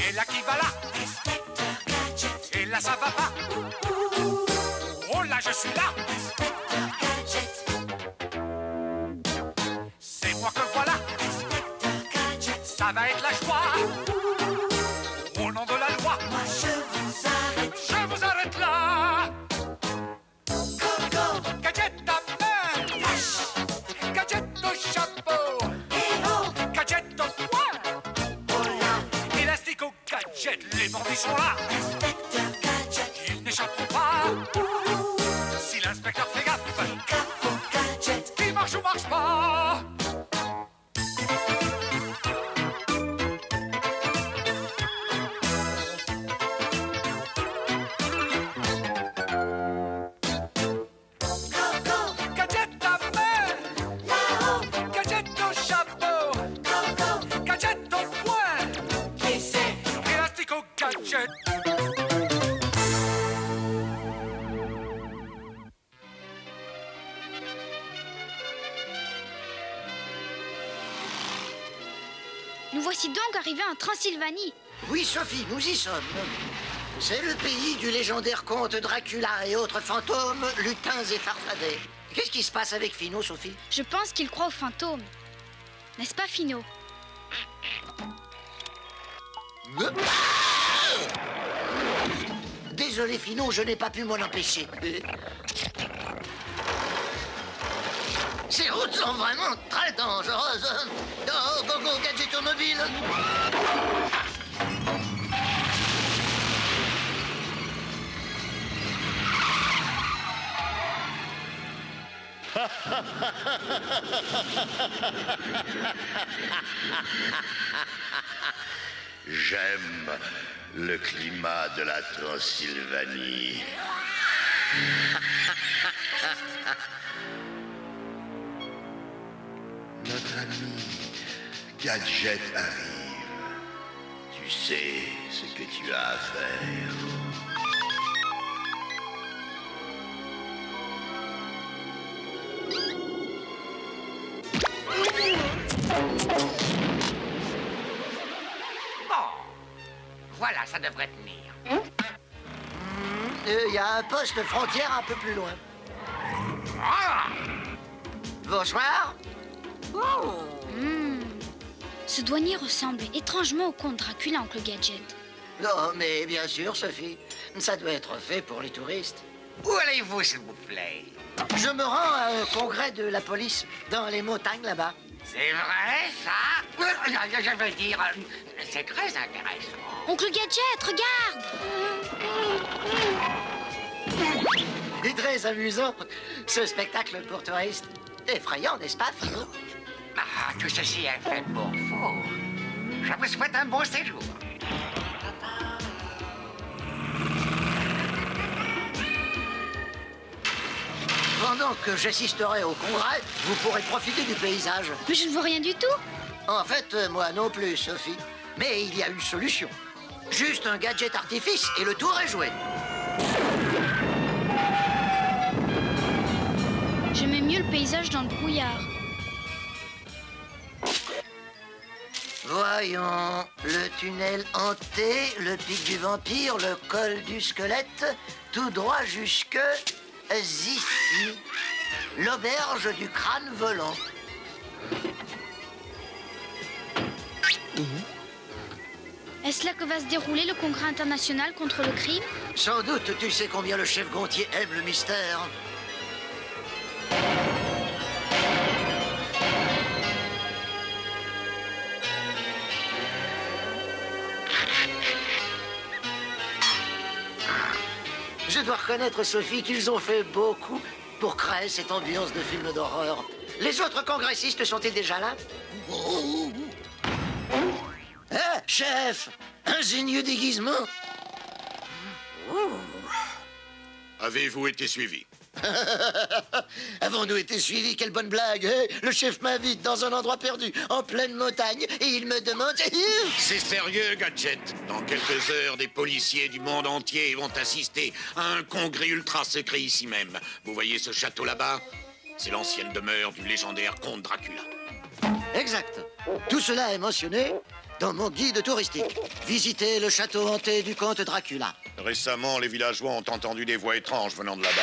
Et là qui va là? Inspecteur Gadget. Et là ça va pas? Oh là je suis là! Inspecteur Gadget. C'est moi que voilà! Inspecteur Gadget. Ça va être la joie! Au nom de la loi! Moi je vous arrête. Je vous arrête là! Go, go. Gadget à main! Flash. Gadget au chapeau! Hello. Gadget au poing! Oh là. Élastique au gadget! Les bandits sont là! Inspecteur Gadget. Ils n'échapperont pas! Si l'inspecteur fait gaffe! Gaffe au gadget. Qui marche ou marche pas? Go, go. Gadget à main! Là-haut. Gadget au chapeau! Go, go. Gadget au poing! J'essaie. Élastique au gadget! Nous voici donc arrivés en Transylvanie. Oui, Sophie, nous y sommes. C'est le pays du légendaire comte Dracula et autres fantômes, lutins et farfadets. Qu'est-ce qui se passe avec Finot, Sophie? Je pense qu'il croit aux fantômes. N'est-ce pas, Finot? Désolé, Finot, je n'ai pas pu m'en empêcher. Ces routes sont vraiment très dangereuses. Oh, go, go, gadget automobile. J'aime le climat de la Transylvanie. Notre ami Gadget arrive. Tu sais ce que tu as à faire. Bon, voilà, ça devrait tenir. Il y a un poste frontière un peu plus loin. Ah, Bonsoir. Ce douanier ressemble étrangement au comte Dracula, oncle Gadget. Non, mais bien sûr, Sophie. Ça doit être fait pour les touristes. où allez-vous, s'il vous plaît? Je me rends à un congrès de la police dans les montagnes là-bas. C'est vrai, ça? Je veux dire, c'est très intéressant. Oncle Gadget, regarde! Et très amusant, ce spectacle pour touristes. Effrayant, n'est-ce pas, Finot? Ah, tout ceci est fait pour vous. Je vous souhaite un bon séjour. Pendant que j'assisterai au congrès, vous pourrez profiter du paysage. Mais je ne vois rien du tout. En fait, moi non plus, Sophie. Mais il y a une solution. Juste un gadget artifice et le tour est joué. J'aimais mieux le paysage dans le brouillard. Voyons, le tunnel hanté, le pic du vampire, le col du squelette, tout droit jusque ici, l'auberge du crâne volant. Est-ce là que va se dérouler le congrès international contre le crime? Sans doute, tu sais combien le chef Gontier aime le mystère. Je dois reconnaître, Sophie, qu'ils ont fait beaucoup pour créer cette ambiance de film d'horreur. Les autres congressistes sont-ils déjà là? Eh, chef! Ingénieux déguisement! Avez-vous été suivi? Avons-nous été suivis? Quelle bonne blague! Hein? Le chef m'invite dans un endroit perdu, en pleine montagne, et il me demande... C'est sérieux, Gadget. Dans quelques heures, des policiers du monde entier vont assister à un congrès ultra secret ici même. Vous voyez ce château là-bas? C'est l'ancienne demeure du légendaire comte Dracula. Exact. Tout cela est mentionné dans mon guide touristique. Visitez le château hanté du comte Dracula. Récemment, les villageois ont entendu des voix étranges venant de là-bas.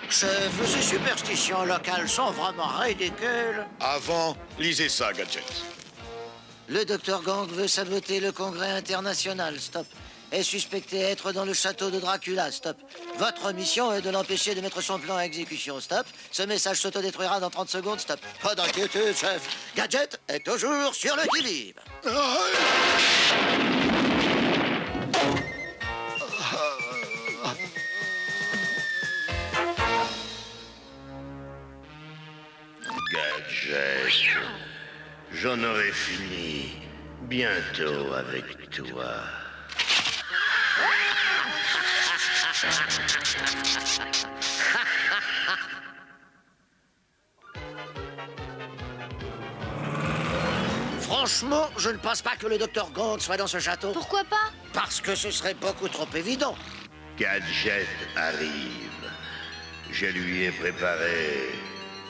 Chef, ces superstitions locales sont vraiment ridicules. Avant, lisez ça, Gadget. Le docteur Gang veut saboter le congrès international, stop. Est suspecté être dans le château de Dracula, stop. Votre mission est de l'empêcher de mettre son plan à exécution, stop. Ce message s'autodétruira dans 30 secondes, stop. Pas d'inquiétude, chef. Gadget est toujours sur le qui-vive. Gadget, j'en aurai fini bientôt avec toi. Franchement, je ne pense pas que le docteur Gang soit dans ce château. Pourquoi pas? Parce que ce serait beaucoup trop évident. Gadget arrive. Je lui ai préparé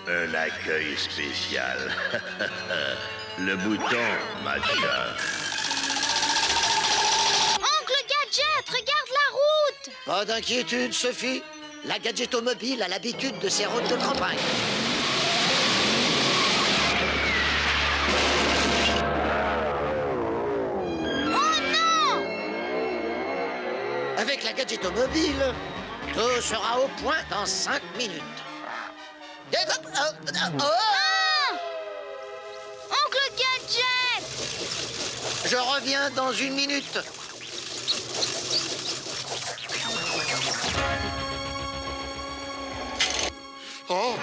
un accueil spécial. Le bouton, Matcha. Oncle Gadget, regarde la route! Pas d'inquiétude, Sophie. La gadgetomobile a l'habitude de ces routes de campagne. Oh non! Avec la gadgetomobile, tout sera au point dans 5 minutes. Ah! Oncle Gadget! Je reviens dans 1 minute. Oh!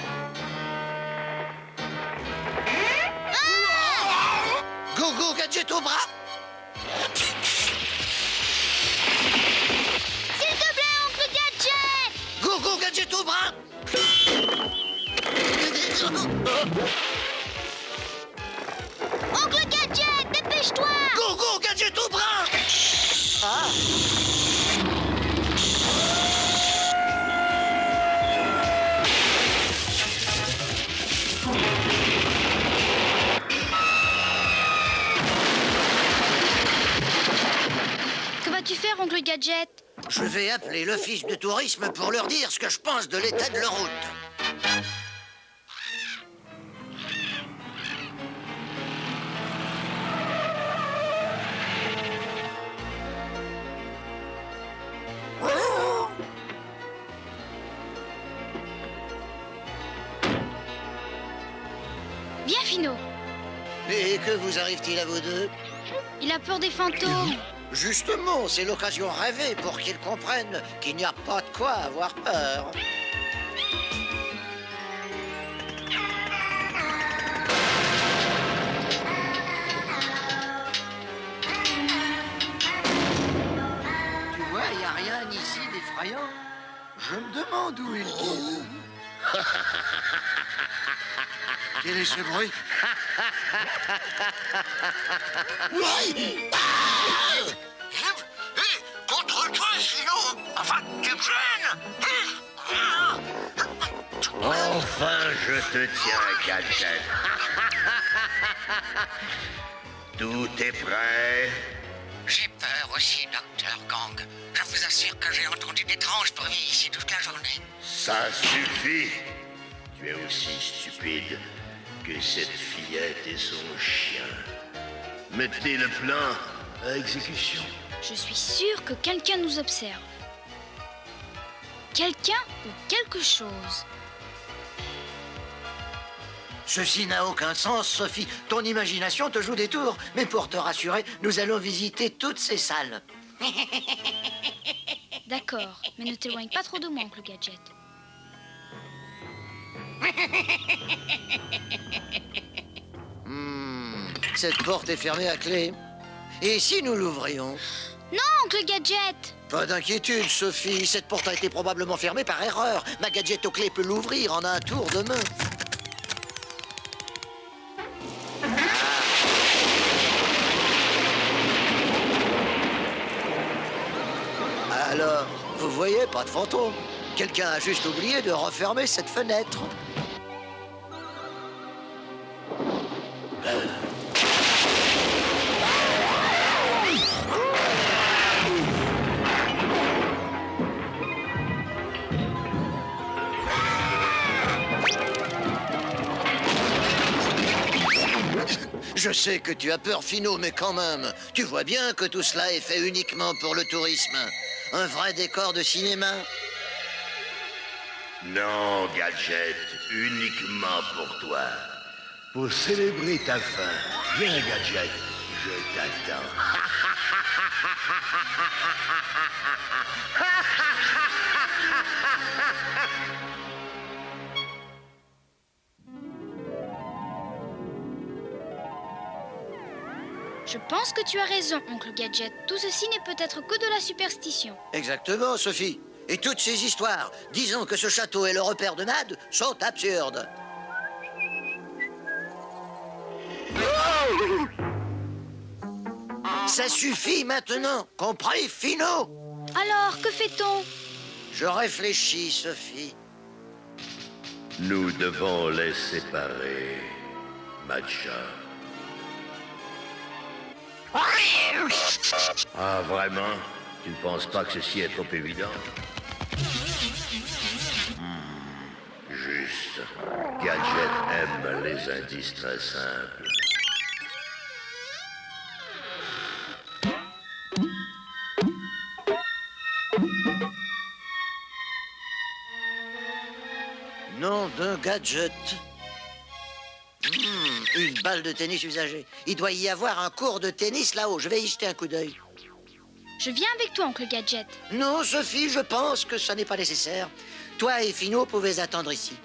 Go, Gadget au bras! S'il te plaît, Oncle Gadget! Go, Gadget au bras! Oncle Gadget, dépêche-toi! Go, Gadget au bras! Ah! Que vas-tu faire, Oncle Gadget? Je vais appeler l'office de tourisme pour leur dire ce que je pense de l'état de leur route. Viens, Fino. Et que vous arrive-t-il à vous deux? Il a peur des fantômes. Justement, c'est l'occasion rêvée pour qu'ils comprennent qu'il n'y a pas de quoi avoir peur. Tu vois, il n'y a rien ici d'effrayant. Je me demande où il est. Quel est ce bruit? Contre-toi, sinon. Enfin, tu me gênes. Enfin, je te tiens, Gadget. Tout est prêt? J'ai peur aussi, Docteur Gang. Je vous assure que j'ai entendu d'étranges bruits ici toute la journée. Ça suffit. Tu es aussi stupide que cette fillette et son chien. Mettez le plan à exécution. Je suis sûre que quelqu'un nous observe. Quelqu'un ou quelque chose. Ceci n'a aucun sens, Sophie. Ton imagination te joue des tours. Mais pour te rassurer, nous allons visiter toutes ces salles. D'accord, mais ne t'éloigne pas trop de moi, Oncle Gadget. Cette porte est fermée à clé. Et si nous l'ouvrions? Non, Oncle Gadget! Pas d'inquiétude, Sophie. Cette porte a été probablement fermée par erreur. Ma gadget aux clés peut l'ouvrir en un tour de main. Alors, vous voyez, pas de fantôme. Quelqu'un a juste oublié de refermer cette fenêtre. Je sais que tu as peur, Finot, mais quand même, tu vois bien que tout cela est fait uniquement pour le tourisme. Un vrai décor de cinéma. Non, Gadget, uniquement pour toi. Pour célébrer ta fin. Viens, Gadget, je t'attends. Je pense que tu as raison, oncle Gadget. Tout ceci n'est peut-être que de la superstition. Exactement, Sophie. Et toutes ces histoires, disons que ce château est le repère de Mad, sont absurdes. Ça suffit maintenant, compris, Finot? Alors, que fait-on? Je réfléchis, Sophie. Nous devons les séparer, Matcha. Ah, vraiment? Tu ne penses pas que ceci est trop évident? Juste. Gadget aime les indices très simples. Nom d'un gadget. Une balle de tennis usagée. Il doit y avoir un cours de tennis là-haut. Je vais y jeter un coup d'œil. Je viens avec toi, oncle Gadget. Non, Sophie, je pense que ça n'est pas nécessaire. Toi et Finot pouvez attendre ici.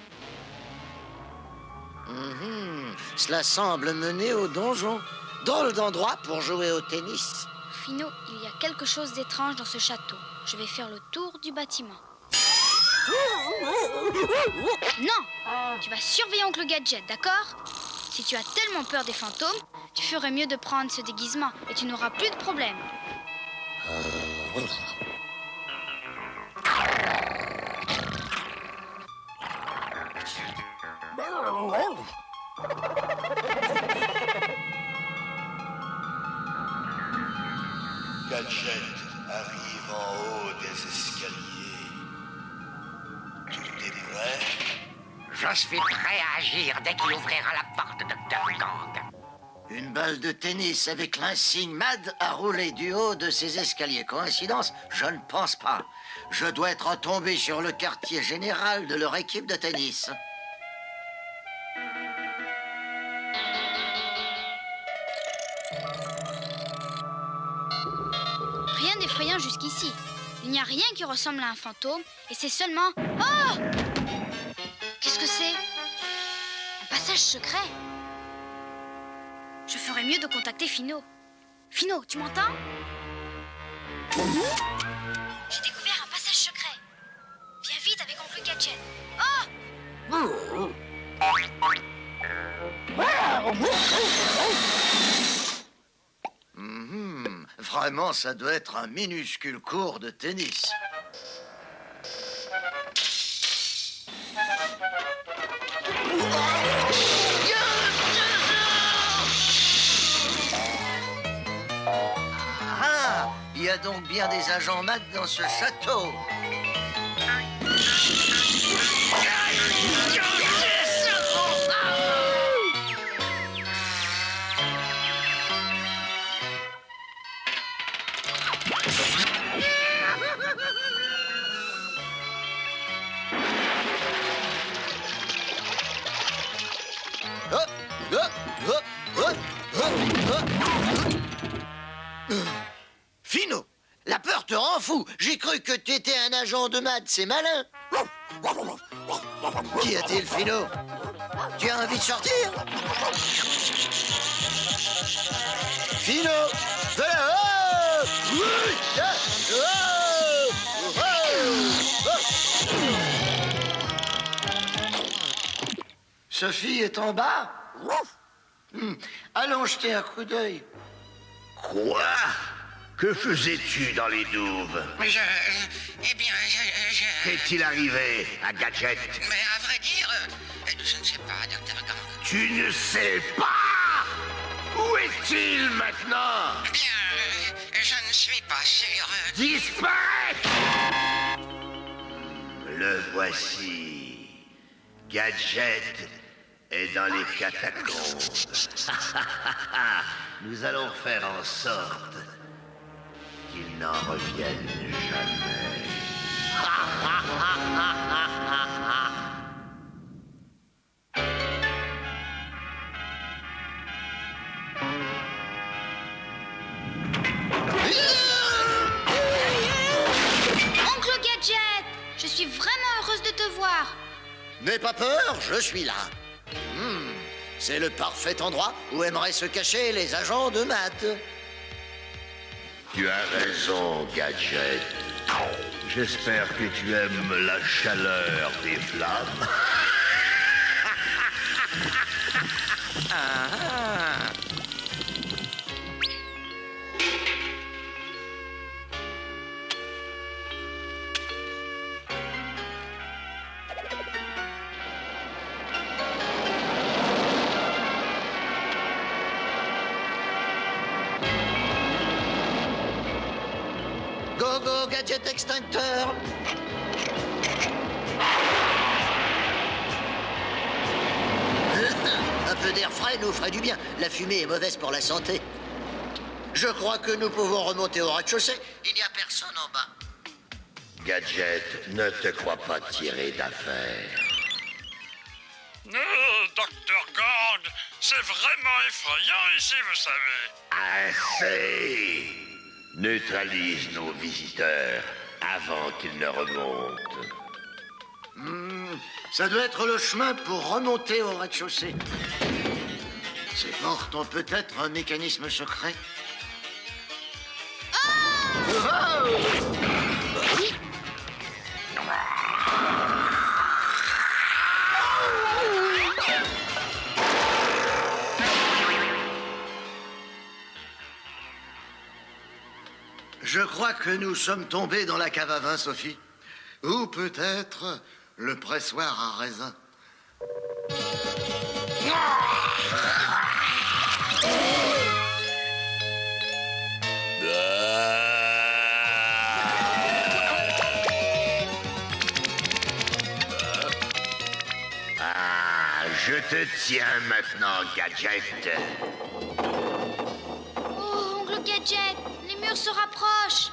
Cela semble mener au donjon. Drôle d'endroit pour jouer au tennis. Finot, il y a quelque chose d'étrange dans ce château. Je vais faire le tour du bâtiment. Non! Tu vas surveiller oncle Gadget, d'accord? Si tu as tellement peur des fantômes, tu ferais mieux de prendre ce déguisement et tu n'auras plus de problème. Gadget arrive en haut des escaliers. Tout est prêt? Je suis prêt à agir dès qu'il ouvrira la porte, Dr. Gang. Une balle de tennis avec l'insigne Mad a roulé du haut de ces escaliers. Coïncidence? Je ne pense pas. Je dois être tombé sur le quartier général de leur équipe de tennis. Rien d'effrayant jusqu'ici. Il n'y a rien qui ressemble à un fantôme et c'est seulement... Oh! Qu'est-ce que c'est? Un passage secret? Je ferais mieux de contacter Finot. Finot, tu m'entends? J'ai découvert un passage secret. Viens vite avec oncle Gadget. Oh! Vraiment, ça doit être un minuscule cours de tennis. Ah! Il y a donc bien des agents Mad dans ce château. Finot, la peur te rend fou. J'ai cru que tu étais un agent de Mad, c'est malin. Qu'y a-t-il, Finot? Tu as envie de sortir? Finot, de là-haut! Sophie est en bas? Allons jeter un coup d'œil. Quoi? Que faisais-tu dans les douves? Eh bien, Qu'est-il arrivé à Gadget? Mais à vrai dire, je ne sais pas, Dr. Gang. Tu ne sais pas? Où est-il maintenant? Eh bien, je ne suis pas sûr. Disparaître! Le voici. Gadget est dans les catacombes. Nous allons faire en sorte qu'il n'en revienne jamais. Oncle Gadget, je suis vraiment heureuse de te voir. N'aie pas peur, je suis là. C'est le parfait endroit où aimeraient se cacher les agents de Matt. Tu as raison, Gadget. J'espère que tu aimes la chaleur des flammes. Go, go, Gadget extincteur. Un peu d'air frais nous ferait du bien. La fumée est mauvaise pour la santé. Je crois que nous pouvons remonter au rez-de-chaussée. Il n'y a personne en bas. Gadget, ne te crois pas tirer d'affaire. Docteur Gang, c'est vraiment effrayant ici, vous savez. Assez! Neutralise nos visiteurs avant qu'ils ne remontent. Ça doit être le chemin pour remonter au rez-de-chaussée. Ces portes ont peut-être un mécanisme secret. Je crois que nous sommes tombés dans la cave à vin, Sophie. Ou peut-être le pressoir à raisin. Ah, je te tiens maintenant, Gadget. Oh, Oncle Gadget, les murs se rapprochent.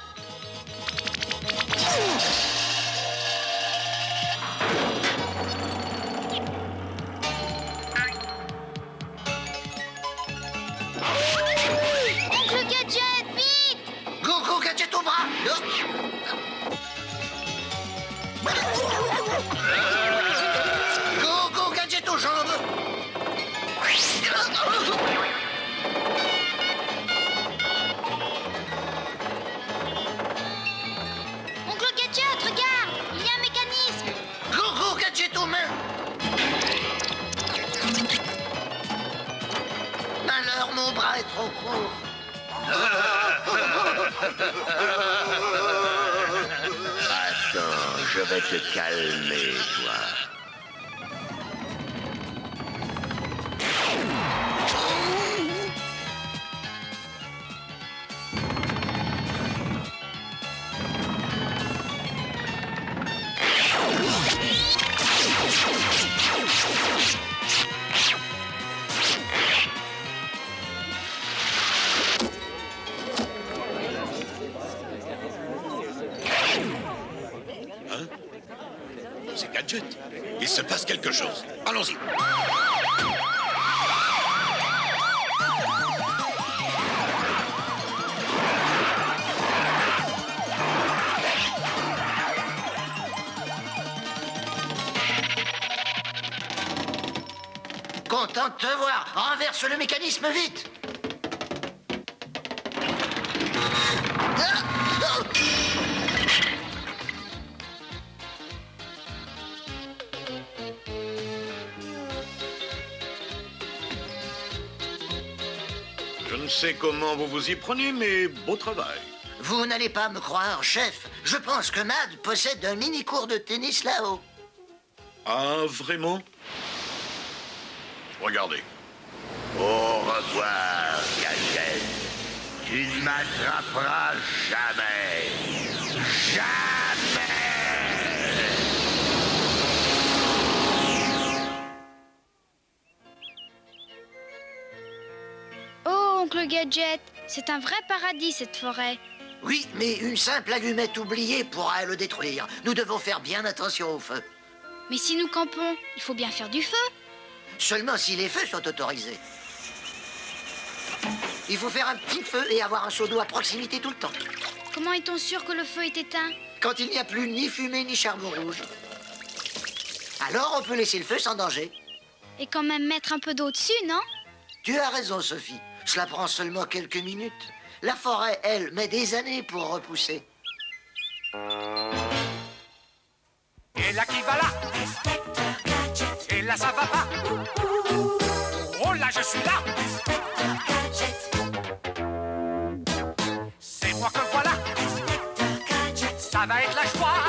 Oncle Gadget, vite! Go, go, Gadget au bras! Go, go, Gadget aux jambes! Oncle Gadget, regarde! Il y a un mécanisme! Go, go, Gadget aux mains! Malheur, mon bras est trop court. Attends, je vais te calmer, toi. C'est Gadget. Il se passe quelque chose. Allons-y. Content de te voir. Renverse le mécanisme vite. Je ne sais comment vous vous y prenez, mais beau travail. Vous n'allez pas me croire, chef. Je pense que Mad possède un mini-cours de tennis là-haut. Ah, vraiment? Regardez. Au revoir, Gadget. Tu ne m'attraperas jamais. Jamais! oncle Gadget. C'est un vrai paradis, cette forêt. Oui, mais une simple allumette oubliée pourrait le détruire. Nous devons faire bien attention au feu. Mais si nous campons, il faut bien faire du feu. Seulement si les feux sont autorisés. Il faut faire un petit feu et avoir un seau d'eau à proximité tout le temps. Comment est-on sûr que le feu est éteint? Quand il n'y a plus ni fumée ni charbon rouge. Alors on peut laisser le feu sans danger. Et quand même mettre un peu d'eau dessus, non? Tu as raison, Sophie. Cela prend seulement quelques minutes. La forêt, elle, met des années pour repousser. Et là qui va là? Inspecteur Gadget. Et là ça va pas? Oh là je suis là! Inspecteur Gadget. C'est moi que voilà! Inspecteur Gadget. Ça va être la joie!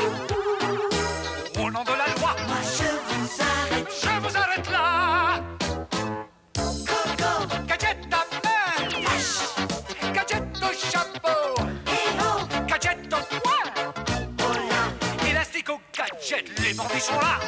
Au nom de la loi! Moi je vous arrête. Je vous arrête là! Coco. Gadget à main! Flash. Gadget au chapeau! Hello. Gadget au poing! Oh là. Élastique au gadget! Les bandits sont là!